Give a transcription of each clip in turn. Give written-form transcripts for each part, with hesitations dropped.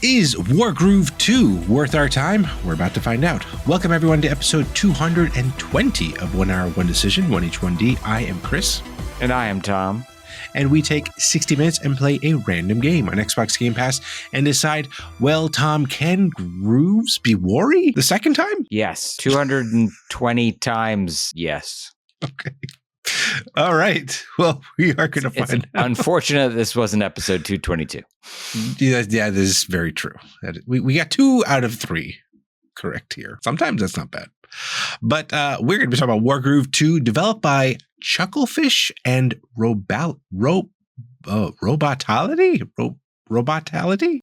Is Wargroove 2 worth our time? We're about to find out. Welcome everyone to episode 220 of 1 Hour, 1 Decision, 1H1D. I am Chris. And I am Tom. And we take 60 minutes and play a random game on Xbox Game Pass and decide, well, Tom, can grooves be worry the second time? Yes. 220 times yes. Okay. All right. Well, we are going to find out. Unfortunate this wasn't episode 222. Yeah, this is very true. We got 2 out of 3 correct here. Sometimes that's not bad. But we're going to be talking about Wargroove 2, developed by Chucklefish and Robotality?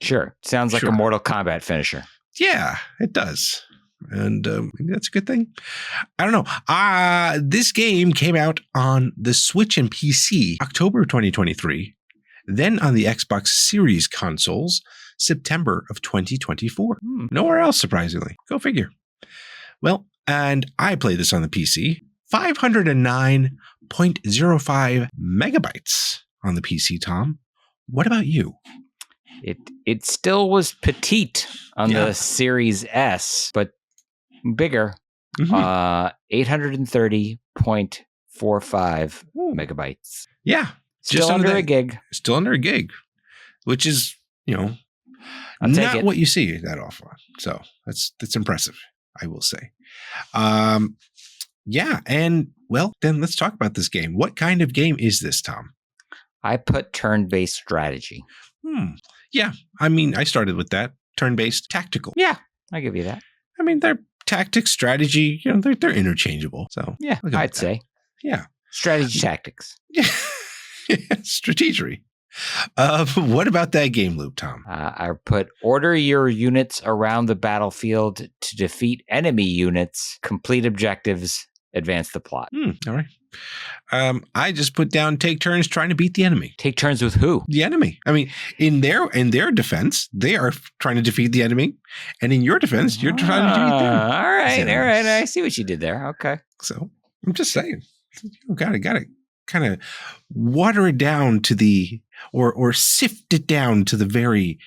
Sure. Sounds like a Mortal Kombat finisher. Yeah, it does. And maybe that's a good thing. I don't know. This game came out on the Switch and PC October 2023, then on the Xbox Series consoles September of 2024. Nowhere else, surprisingly. Go figure. Well, and I played this on the PC. 509.05 megabytes on the PC, Tom. What about you? It still was petite on the Series S, but bigger. 830.45 megabytes. Yeah. Still under a gig. Still under a gig, which is, not what you see that often. So that's impressive, I will say. Yeah. And well, then let's talk about this game. What kind of game is this, Tom? I put turn-based strategy. Yeah. I mean, I started with that. Turn-based tactical. Yeah. I'll give you that. I mean, they're tactics, strategy, they're interchangeable. So yeah, I'd say. Yeah. Strategy tactics. Yeah. Strategery. What about that game loop, Tom? I put order your units around the battlefield to defeat enemy units, complete objectives, advance the plot. All right. I just put down take turns trying to beat the enemy. Take turns with who? The enemy. I mean, in their defense, they are trying to defeat the enemy, and in your defense, you're trying to defeat them. All right. I see what you did there. Okay. So I'm just saying, you gotta kind of water it down to the or sift it down to the very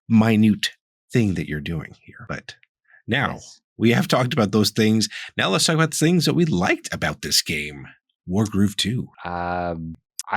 minute thing that you're doing here. But now we have talked about those things. Now let's talk about the things that we liked about this game. Wargroove 2. I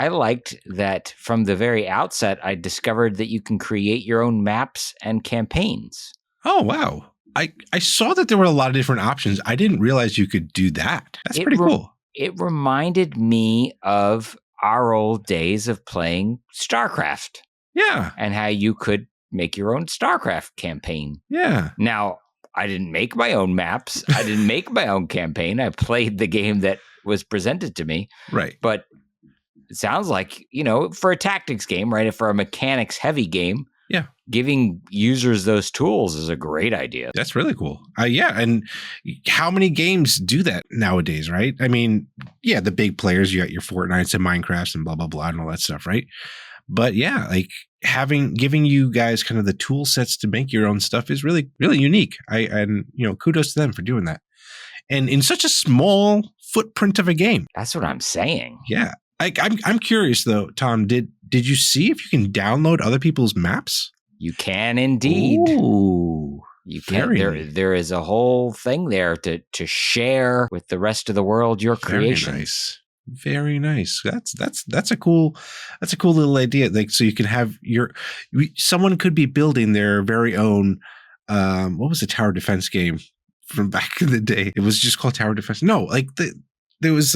liked that from the very outset, I discovered that you can create your own maps and campaigns. Oh, wow. I saw that there were a lot of different options. I didn't realize you could do that. That's pretty cool. It reminded me of our old days of playing StarCraft. Yeah. And how you could make your own StarCraft campaign. Yeah. Now, I didn't make my own maps. I didn't make my own campaign. I played the game that was presented to me. Right. But it sounds like, for a tactics game, right? For a mechanics heavy game, giving users those tools is a great idea. That's really cool. Yeah. And how many games do that nowadays, right? I mean, yeah, the big players, you got your Fortnites and Minecrafts and blah, blah, blah, and all that stuff, right? But yeah, like giving you guys kind of the tool sets to make your own stuff is really, really unique. Kudos to them for doing that. And in such a small footprint of a game. That's what I'm saying. Yeah. I'm curious though, Tom, did you see if you can download other people's maps? You can indeed. Ooh. You can. There is a whole thing there to share with the rest of the world your creation. Very nice. Very nice. That's a cool little idea. Like, so you can have someone could be building their very own what was the tower defense game from back in the day? It was just called Tower Defense. No, like there was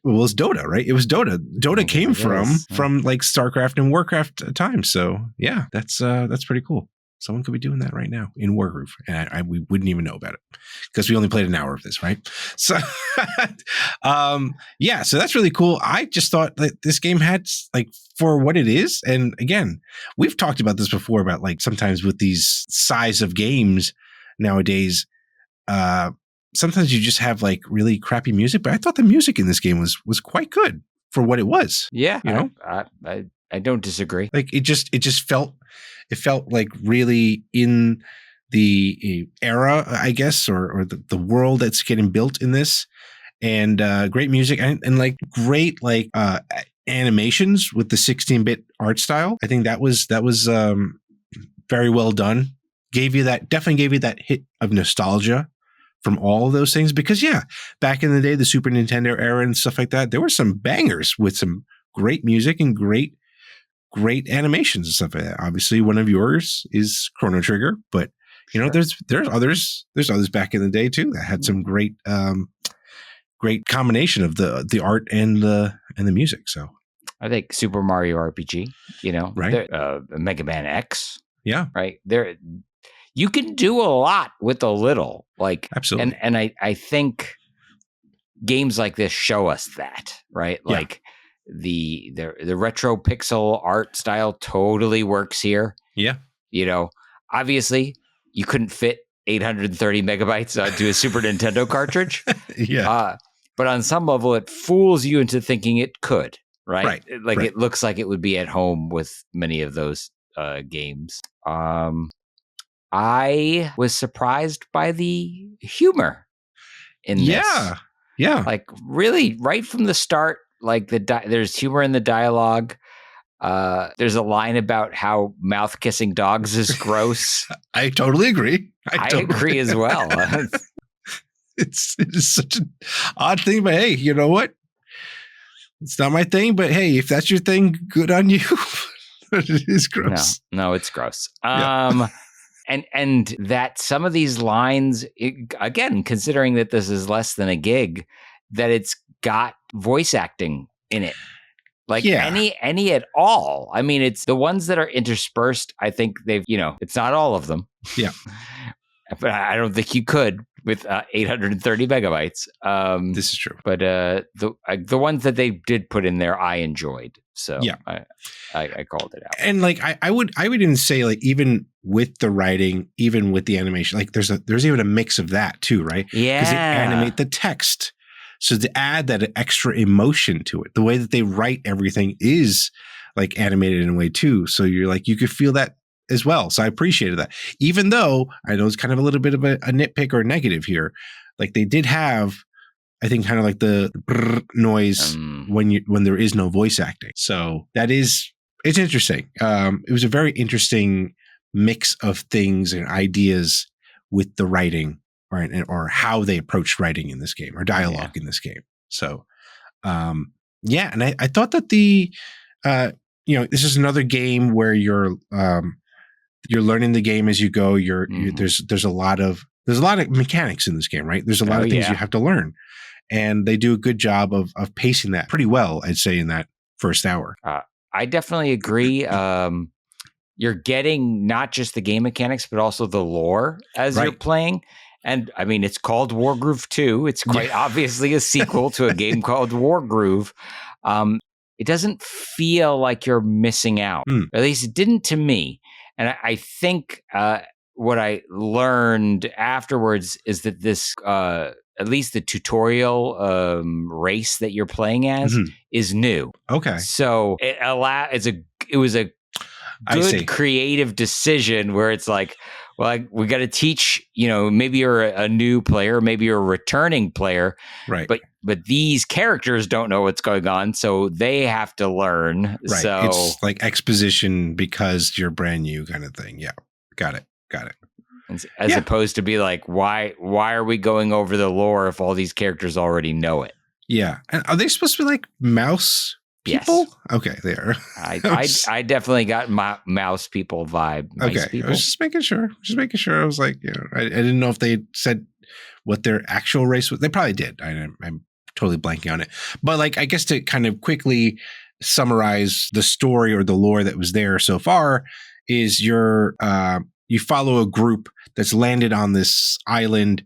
it was Dota, right? It was Dota. Dota came from like StarCraft and Warcraft times. So yeah, that's pretty cool. Someone could be doing that right now in Wargroove, and we wouldn't even know about it because we only played an hour of this, right? So, yeah, so that's really cool. I just thought that this game had, like, for what it is, and again, we've talked about this before about, like, sometimes with these size of games nowadays, sometimes you just have, like, really crappy music, but I thought the music in this game was quite good for what it was. Yeah, I don't disagree. Like, it felt like really in the era, I guess, or the world that's getting built in this, and great music and like great, like, animations with the 16-bit art style. I think that was very well done. Definitely gave you that hit of nostalgia from all of those things, because back in the day, the Super Nintendo era and stuff like that, there were some bangers with some great music and great animations and stuff like that. Obviously, one of yours is Chrono Trigger, but there's others back in the day too that had some great combination of the art and the music. So I think Super Mario RPG, right, Mega Man X, right there. You can do a lot with a little, like, absolutely. And I think games like this show us that, right? Yeah. Like the retro pixel art style totally works here. Yeah. Obviously you couldn't fit 830 megabytes onto a Super Nintendo cartridge. Yeah. But on some level it fools you into thinking it could, right? Like right. It looks like it would be at home with many of those games. I was surprised by the humor in this. Yeah. Like really right from the start, like there's humor in the dialogue. There's a line about how mouth kissing dogs is gross. I totally agree. I agree as well. It is such an odd thing, but hey, you know what? It's not my thing, but hey, if that's your thing, good on you. It is gross. No, it's gross. And that some of these lines, again, considering that this is less than a gig, that it's got voice acting in it. Like any at all. I mean, it's the ones that are interspersed. I think they've, it's not all of them. Yeah. But I don't think you could with 830 megabytes. This is true. But the ones that they did put in there, I enjoyed. So I called it out. And like I would even say, like, even with the writing, even with the animation, like there's even a mix of that too, right? Yeah. Because they animate the text. So to add that extra emotion to it, the way that they write everything is like animated in a way too. So you're like, you could feel that as well. So I appreciated that. Even though I know it's kind of a little bit of a nitpick or negative here, like they did have, I think, kind of like the brrr noise when there is no voice acting. So it's interesting. It was a very interesting mix of things and ideas with the writing, right, or how they approached writing in this game or dialogue in this game. So, and I thought that this is another game where you're learning the game as you go. There's a lot of mechanics in this game, right? There's a lot of things you have to learn. And they do a good job of pacing that pretty well, I'd say, in that first hour. I definitely agree. You're getting not just the game mechanics, but also the lore as you're playing. And I mean, it's called Wargroove 2. It's quite obviously a sequel to a game called Wargroove. It doesn't feel like you're missing out. At least it didn't to me. And I think what I learned afterwards is that this... at least the tutorial race that you're playing as is new. Okay. So it was a good creative decision where it's like, well, we got to teach, maybe you're a new player, maybe you're a returning player. Right. But these characters don't know what's going on, so they have to learn. Right. So it's like exposition because you're brand new kind of thing. Yeah. Got it. As opposed to be like, why are we going over the lore if all these characters already know it? Yeah. And are they supposed to be like mouse people? Yes. Okay, they are. I definitely got mouse people vibe. Okay. People. I was just making sure. I was like, I didn't know if they said what their actual race was. They probably did. I'm totally blanking on it. But like, I guess to kind of quickly summarize the story or the lore that was there so far is you follow a group that's landed on this island,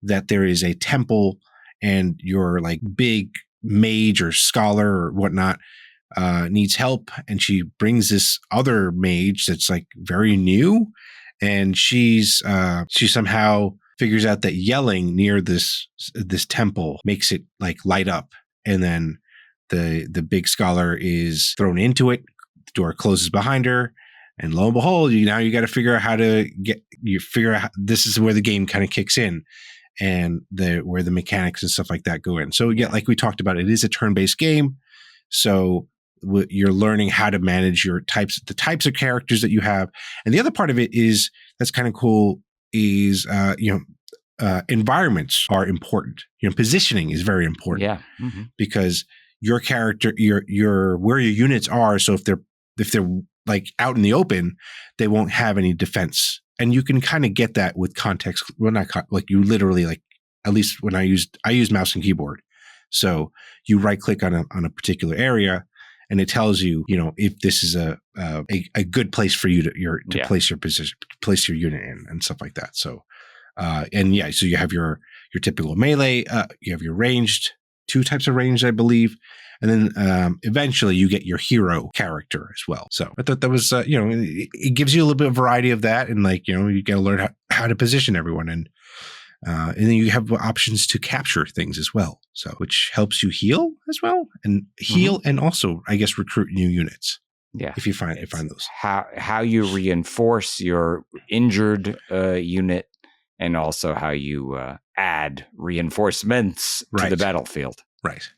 that there is a temple, and your like big mage or scholar or whatnot needs help. And she brings this other mage that's like very new. And she somehow figures out that yelling near this temple makes it like light up. And then the big scholar is thrown into it. The door closes behind her. And lo and behold, you got to figure out this is where the game kind of kicks in, and where the mechanics and stuff like that go in. So like we talked about, it is a turn-based game. So You're learning how to manage the types of characters that you have. And the other part of it is that's kind of cool is, environments are important. Positioning is very important. Yeah. Because your character, your where your units are. So if they're like out in the open, they won't have any defense. And you can kind of get that with context. Well, not like you literally, like, at least when I use mouse and keyboard. So you right click on a particular area, and it tells you, if this is a good place for you to place your position, place your unit in, and stuff like that. So, so you have your typical melee, you have your ranged, 2 types of ranged, I believe. And then eventually you get your hero character as well. So I thought that was, it gives you a little bit of variety of that. And you got to learn how to position everyone. And then you have options to capture things as well. So, which helps you heal as well, and and also, I guess, recruit new units. Yeah. If you find those. How you reinforce your injured unit, and also how you add reinforcements to the battlefield. Right.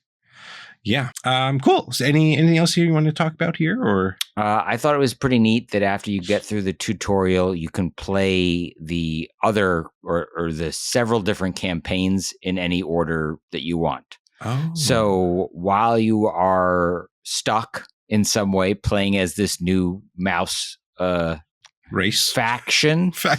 Yeah. Cool. So anything else here you want to talk about here, or? I thought it was pretty neat that after you get through the tutorial, you can play the other or the several different campaigns in any order that you want. Oh. So while you are stuck in some way playing as this new mouse race faction, for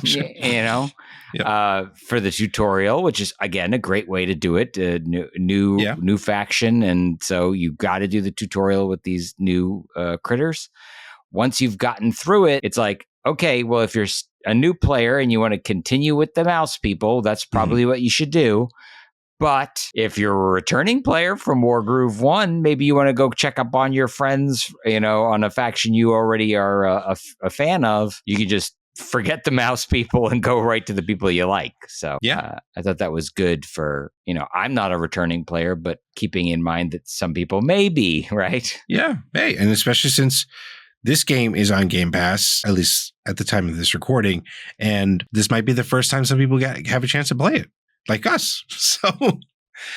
the tutorial, which is, again, a great way to do it. New faction. And so you got to do the tutorial with these new critters. Once you've gotten through it, it's like, okay, well, if you're a new player and you want to continue with the mouse people, that's probably what you should do. But if you're a returning player from Wargroove 1, maybe you want to go check up on your friends, on a faction you already are a fan of. You can just forget the mouse people and go right to the people you like. So I thought that was good for, I'm not a returning player, but keeping in mind that some people may be, right? Yeah. Hey, and especially since this game is on Game Pass, at least at the time of this recording, and this might be the first time some people have a chance to play it, like us. So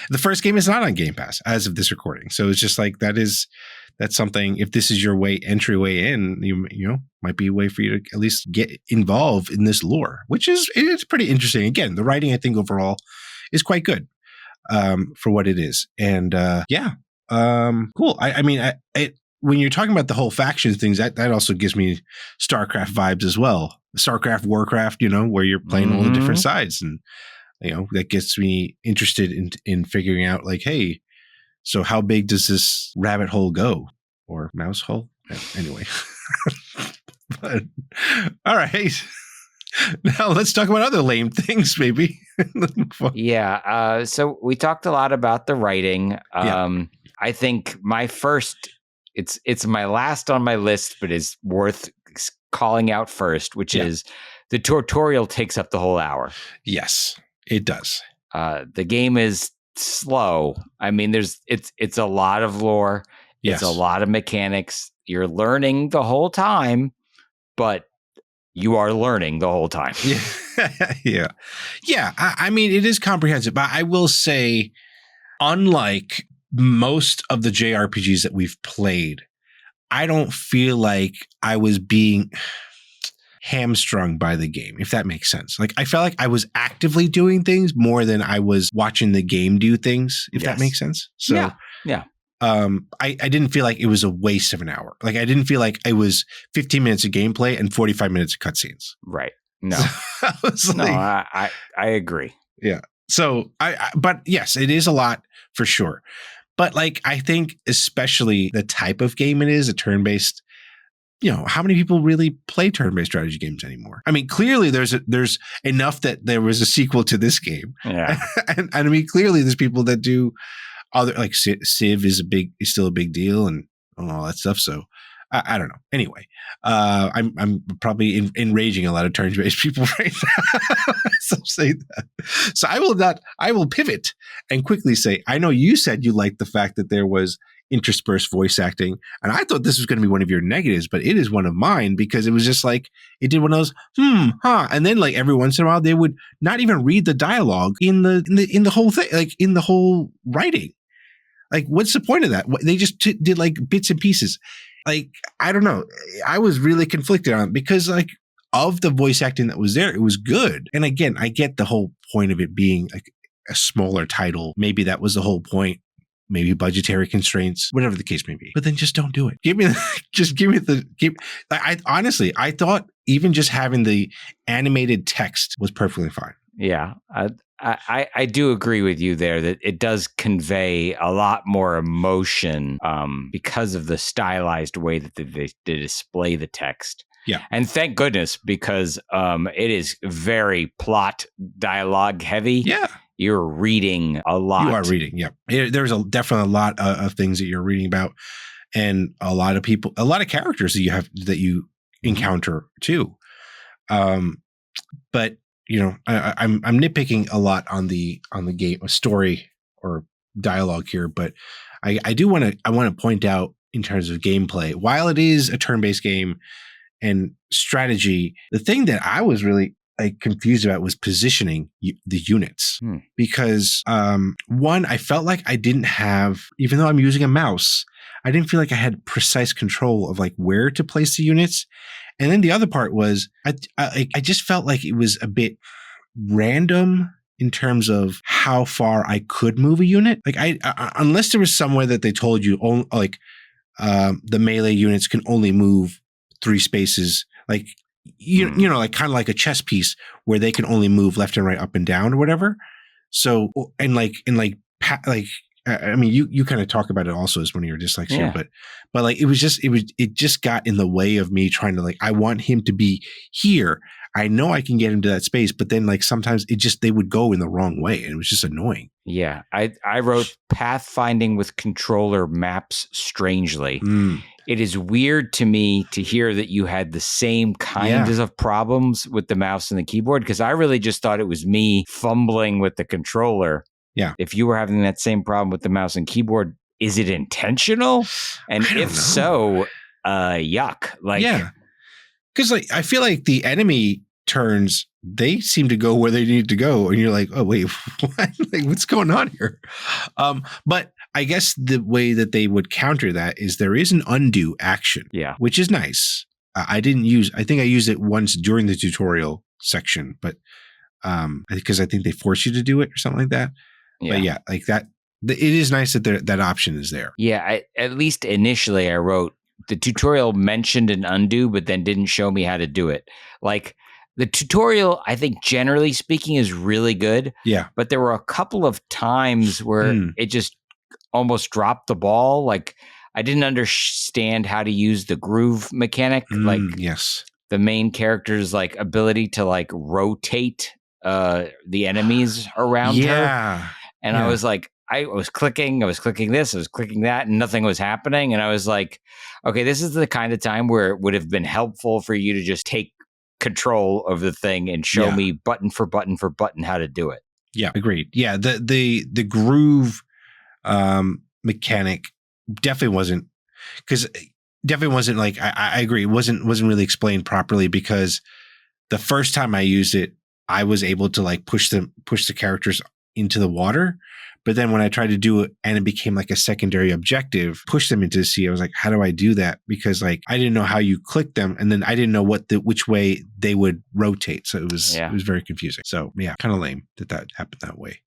the first game is not on Game Pass as of this recording. So it's just like that's something. If this is your entryway in, you might be a way for you to at least get involved in this lore, which it's pretty interesting. Again, the writing, I think, overall is quite good for what it is. And cool. I mean, when you're talking about the whole faction things, that also gives me StarCraft vibes as well. StarCraft, Warcraft, where you're playing all the different sides, and that gets me interested in figuring out, like, hey, so how big does this rabbit hole go, or mouse hole? Anyway, but all right. Now let's talk about other lame things, maybe. Yeah. So we talked a lot about the writing. I think my first. It's my last on my list, but is worth calling out first, which is the tutorial takes up the whole hour. Yes, it does. The game is slow. I mean, it's a lot of lore. It's a lot of mechanics. You're learning the whole time, but you are learning the whole time. Yeah. I mean, it is comprehensive, but I will say, unlike most of the JRPGs that we've played, I don't feel like I was being hamstrung by the game, if that makes sense. Like, I felt like I was actively doing things more than I was watching the game do things, if that makes sense. So, I didn't feel like it was a waste of an hour. Like, I didn't feel like it was 15 minutes of gameplay and 45 minutes of cutscenes. Right. No. I agree. Yeah. So, but yes, it is a lot for sure. But like, I think especially the type of game it is, a turn-based, how many people really play turn-based strategy games anymore? I mean, clearly there's enough that there was a sequel to this game. Yeah. and I mean, clearly there's people that do other, like Civ is still a big deal and all that stuff. So I don't know. Anyway, I'm probably enraging a lot of turn-based people right now. So say that. So I will pivot and quickly say, I know you said you liked the fact that there was interspersed voice acting, and I thought this was going to be one of your negatives, but it is one of mine, because it was just like, it did one of those, and then like every once in a while they would not even read the dialogue in the whole thing, like in the whole writing. Like, what's the point of that? They just did like bits and pieces. Like, I don't know. I was really conflicted on it because like of the voice acting that was there, it was good. And again, I get the whole point of it being like a smaller title. Maybe that was the whole point. Maybe budgetary constraints, whatever the case may be. But then just don't do it. I honestly, I thought even just having the animated text was perfectly fine. Yeah. I do agree with you there that it does convey a lot more emotion because of the stylized way that they display the text. Yeah. And thank goodness, because it is very plot dialogue heavy. Yeah. You're reading a lot. You are reading. Yeah. There's definitely a lot of things that you're reading about, and a lot of people, a lot of characters that you encounter too. But you know, I'm nitpicking a lot on the game, a story or dialogue here, but I want to point out in terms of gameplay, while it is a turn-based game and strategy, the thing that I was really like confused about was positioning the units because one, I felt like I didn't have, even though I'm using a mouse, I didn't feel like I had precise control of like where to place the units. And then the other part was I just felt like it was a bit random in terms of how far I could move a unit. Like I unless there was somewhere that they told you like the melee units can only move 3 spaces, like you know, like kind of like a chess piece where they can only move left and right, up and down or whatever. So I mean, you kind of talk about it also as one of your dislikes here, but like it just got in the way of me trying to like, I want him to be here. I know I can get him to that space, but then like sometimes they would go in the wrong way, and it was just annoying. Yeah, I wrote pathfinding with controller maps strangely. It is weird to me to hear that you had the same kinds of problems with the mouse and the keyboard, because I really just thought it was me fumbling with the controller. Yeah. If you were having that same problem with the mouse and keyboard, is it intentional? And if so, yuck. Like, yeah. Because like I feel like the enemy turns, they seem to go where they need to go, and you're like, oh wait, what? Like, what's going on here? But I guess the way that they would counter that is there is an undo action, which is nice. I think I used it once during the tutorial section, but because I think they force you to do it or something like that. Yeah. But yeah, like that, it is nice that that option is there. Yeah, at least initially I wrote the tutorial mentioned an undo, but then didn't show me how to do it. Like the tutorial, I think generally speaking, is really good. Yeah. But there were a couple of times where it just almost dropped the ball. Like I didn't understand how to use the groove mechanic. Like the main character's like ability to like rotate the enemies around her. And I was like, I was clicking this, I was clicking that, and nothing was happening. And I was like, okay, this is the kind of time where it would have been helpful for you to just take control of the thing and show me button for button for button how to do it. Yeah, agreed. Yeah, the groove mechanic definitely wasn't like, I agree, it wasn't really explained properly, because the first time I used it, I was able to like push the characters into the water. But then when I tried to do it and it became like a secondary objective, push them into the sea, I was like, how do I do that? Because like, I didn't know how you click them. And then I didn't know which way they would rotate. So it was very confusing. So yeah, kind of lame that happened that way.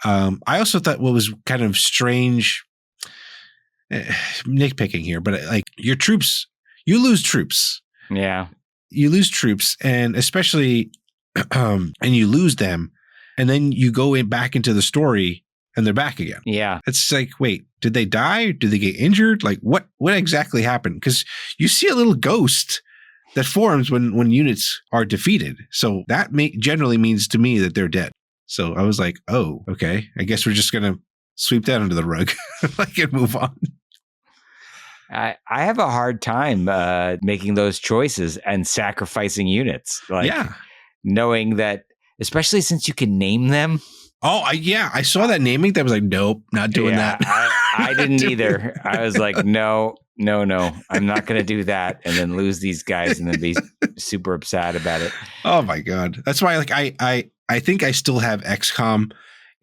I also thought what was kind of strange, nitpicking here, but like your troops, you lose troops. Yeah. You lose troops, and especially, and you lose them. And then you go back into the story and they're back again. Yeah. It's like, wait, did they die? Did they get injured? Like what exactly happened? Because you see a little ghost that forms when units are defeated. So that generally means to me that they're dead. So I was like, oh, okay. I guess we're just going to sweep that under the rug like and move on. I have a hard time making those choices and sacrificing units. Like knowing that, especially since you can name them. Oh, I saw that naming. That was like, nope, not doing that. I didn't either. I was like, no, I'm not going to do that, and then lose these guys and then be super upset about it. Oh my God. That's why, like, I think I still have XCOM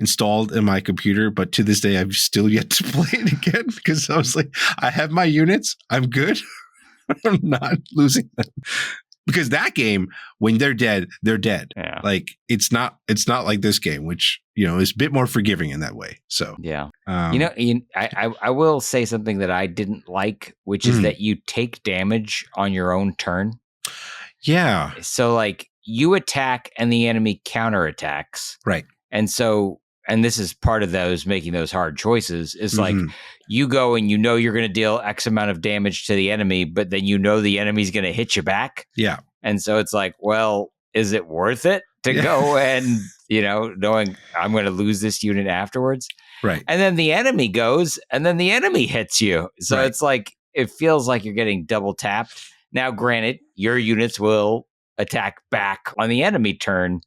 installed in my computer, but to this day, I've still yet to play it again because I was like, I have my units. I'm good. I'm not losing them. Because that game, when they're dead, they're dead. Yeah. Like it's not like this game, which is a bit more forgiving in that way. So yeah, I will say something that I didn't like, which is that you take damage on your own turn. Yeah. So like you attack and the enemy counterattacks. Right. And so, and this is part of those making those hard choices, is like you go and you're going to deal X amount of damage to the enemy, but then the enemy's going to hit you back. Yeah. And so it's like, well, is it worth it to go and, knowing I'm going to lose this unit afterwards? Right. And then the enemy goes and then the enemy hits you. So it's like, it feels like you're getting double tapped. Now, granted, your units will attack back on the enemy turn,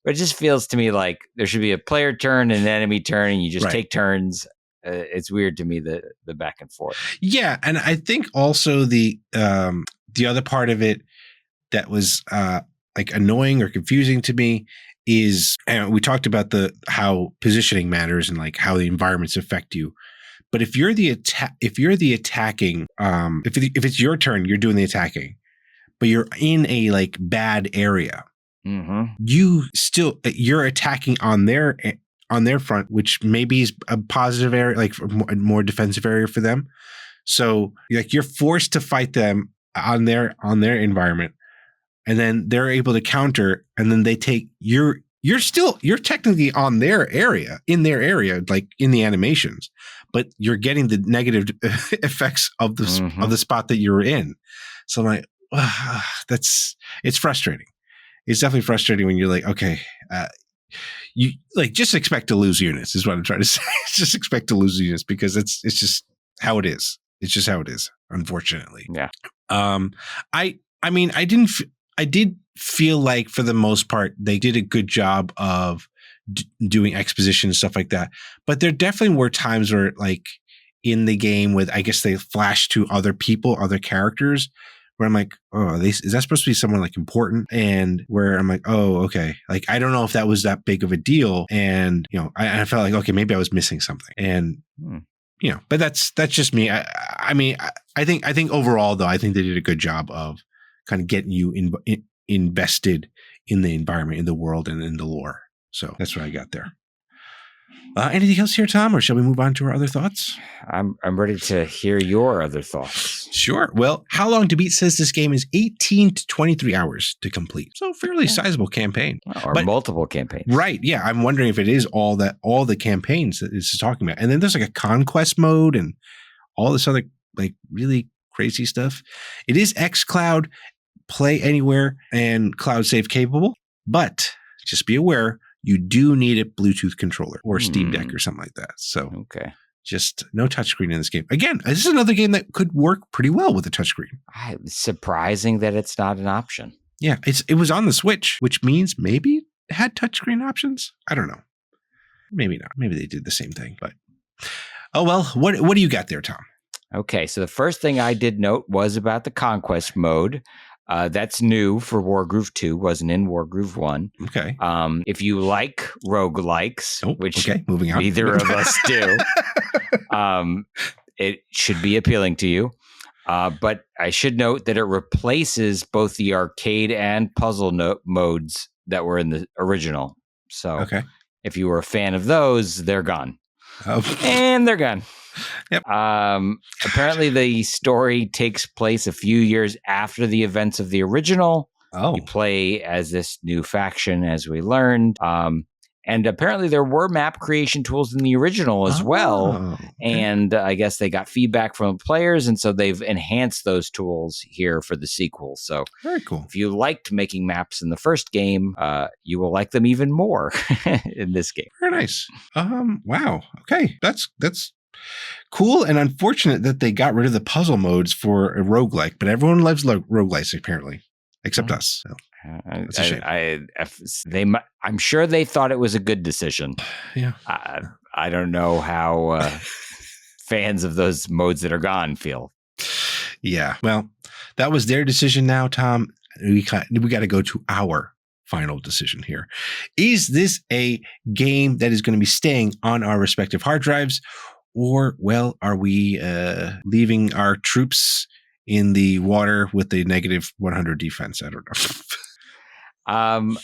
but it just feels to me like there should be a player turn and an enemy turn, and you just take turns. It's weird to me, the back and forth. Yeah, and I think also the other part of it that was like annoying or confusing to me is, and we talked about how positioning matters and like how the environments affect you. But if you're the attacking, if it's your turn, you're doing the attacking, but you're in a like bad area, you're attacking on their front, which maybe is a positive area, like a more defensive area for them. So like you're forced to fight them on their environment, and then they're able to counter, and then they take you're technically on their area, like in the animations, but you're getting the negative effects of the spot that you're in. So I'm like, it's frustrating. It's definitely frustrating when you're like, okay, you like just expect to lose units is what I'm trying to say. Just expect to lose units because it's just how it is. It's just how it is, unfortunately. Yeah. I mean, I did feel like for the most part they did a good job of doing exposition and stuff like that. But there definitely were times where, like in the game, with I guess they flash to other people, other characters, where I'm like, oh, is that supposed to be someone like important? And where I'm like, oh, okay. Like, I don't know if that was that big of a deal. And, I felt like, okay, maybe I was missing something. And, but that's just me. I mean, I think overall though, I think they did a good job of kind of getting you invested in the environment, in the world, and in the lore. So that's what I got there. Anything else here, Tom, or shall we move on to our other thoughts? I'm ready to hear your other thoughts. Sure. Well, How Long to Beat says this game is 18 to 23 hours to complete. So fairly sizable campaign. Or multiple campaigns. Right. Yeah. I'm wondering if it is all the campaigns that this is talking about. And then there's like a conquest mode and all this other like really crazy stuff. It is xCloud, Play Anywhere, and Cloud Save capable. But just be aware, you do need a Bluetooth controller or Steam Deck or something like that. So just no touchscreen in this game. Again, this is another game that could work pretty well with a touchscreen. It's surprising that it's not an option. Yeah, it was on the Switch, which means maybe it had touchscreen options. I don't know. Maybe not. Maybe they did the same thing. But oh well. What do you got there, Tom? Okay, so the first thing I did note was about the Conquest mode. That's new for Wargroove 2, wasn't in Wargroove 1. Okay. If you like roguelikes, which moving on. Neither of us do, it should be appealing to you. But I should note that it replaces both the arcade and puzzle modes that were in the original. So if you were a fan of those, they're gone. And they're gone. Yep. Apparently the story takes place a few years after the events of the original. You play as this new faction, as we learned. And apparently there were map creation tools in the original as well. And I guess they got feedback from players, and so they've enhanced those tools here for the sequel. So very cool. If you liked making maps in the first game, you will like them even more in this game. Very nice. Wow. Okay. That's cool and unfortunate that they got rid of the puzzle modes for a roguelike, but everyone loves roguelikes apparently, except us. So. That's a shame. I'm sure they thought it was a good decision. Yeah. I don't know how fans of those modes that are gone feel. Yeah. Well, that was their decision now, Tom. We got to go to our final decision here. Is this a game that is going to be staying on our respective hard drives, or, well, are we leaving our troops in the water with a negative 100 defense? I don't know.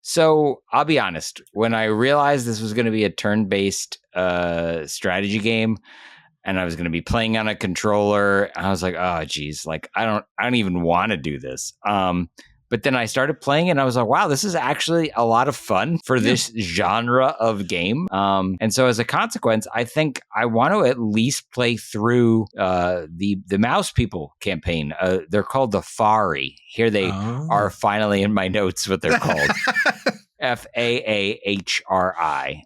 So I'll be honest. When I realized this was going to be a turn-based strategy game, and I was going to be playing on a controller, I was like, oh, geez, like I don't even want to do this. But then I started playing and I was like, wow, this is actually a lot of fun for this genre of game. And so as a consequence, I think I want to at least play through the Mouse People campaign. They're called the Fari. Here they are finally in my notes what they're called. Faahri.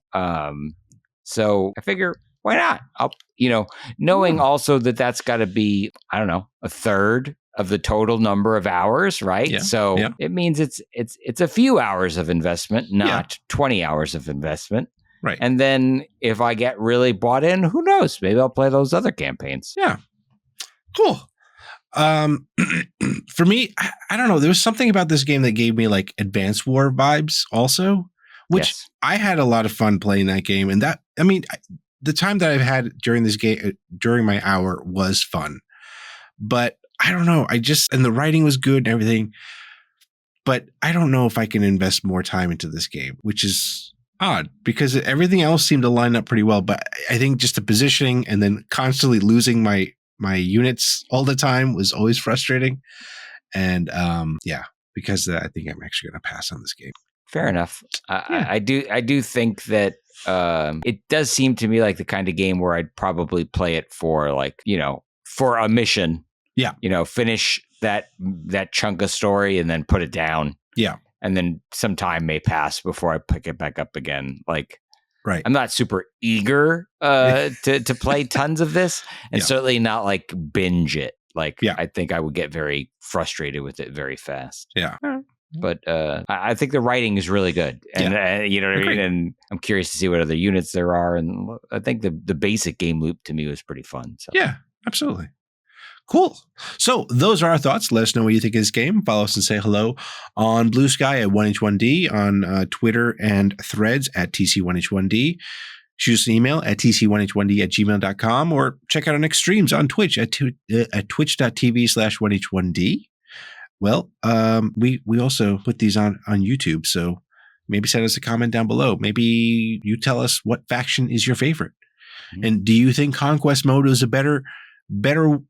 So I figure, why not? Knowing also that that's got to be, I don't know, a third of the total number of hours, right? Yeah. So it means it's a few hours of investment, not 20 hours of investment. Right. And then if I get really bought in, who knows? Maybe I'll play those other campaigns. Yeah. Cool. For me, I don't know. There was something about this game that gave me like Advanced War vibes also, which I had a lot of fun playing that game. And the time that I've had during this game, during my hour was fun, but I don't know. And the writing was good and everything, but I don't know if I can invest more time into this game, which is odd because everything else seemed to line up pretty well. But I think just the positioning and then constantly losing my units all the time was always frustrating. And because of that, I think I'm actually going to pass on this game. Fair enough. I do think that it does seem to me like the kind of game where I'd probably play it for for a mission. Yeah. Finish that chunk of story and then put it down. Yeah. And then some time may pass before I pick it back up again. Like, right. I'm not super eager to play tons of this, and certainly not like binge it. Like, I think I would get very frustrated with it very fast. Yeah. But I think the writing is really good. And you know what I mean? And I'm curious to see what other units there are. And I think the basic game loop to me was pretty fun. So. Yeah, absolutely. Cool. So those are our thoughts. Let us know what you think of this game. Follow us and say hello on Blue Sky at 1H1D, on Twitter and Threads at TC1H1D. Shoot us an email at tc1h1d@gmail.com, or check out our next streams on Twitch at twitch.tv/1h1d. Well, we also put these on YouTube, so maybe send us a comment down below. Maybe you tell us what faction is your favorite. Mm-hmm. And do you think Conquest Mode is a better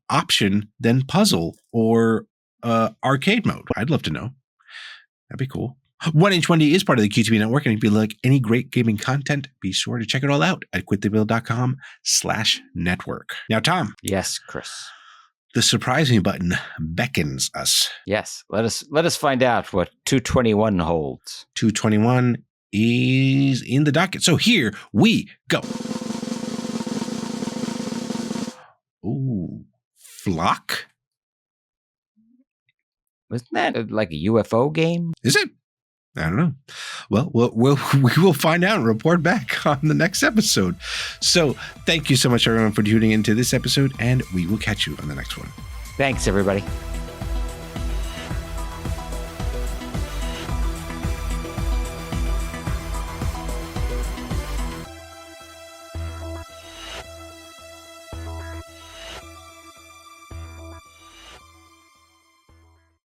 option than puzzle or arcade mode? I'd love to know. That'd be cool. 1H1D is part of the QTB network, and if you like any great gaming content, be sure to check it all out at quitthebill.com/network. Now, Tom. Yes, Chris. The surprise me button beckons us. Yes, let us find out what 221 holds. 221 is in the docket. So here we go. Ooh, Flock? Wasn't that like a UFO game? Is it? I don't know. Well, we will find out and report back on the next episode. So thank you so much, everyone, for tuning into this episode, and we will catch you on the next one. Thanks, everybody.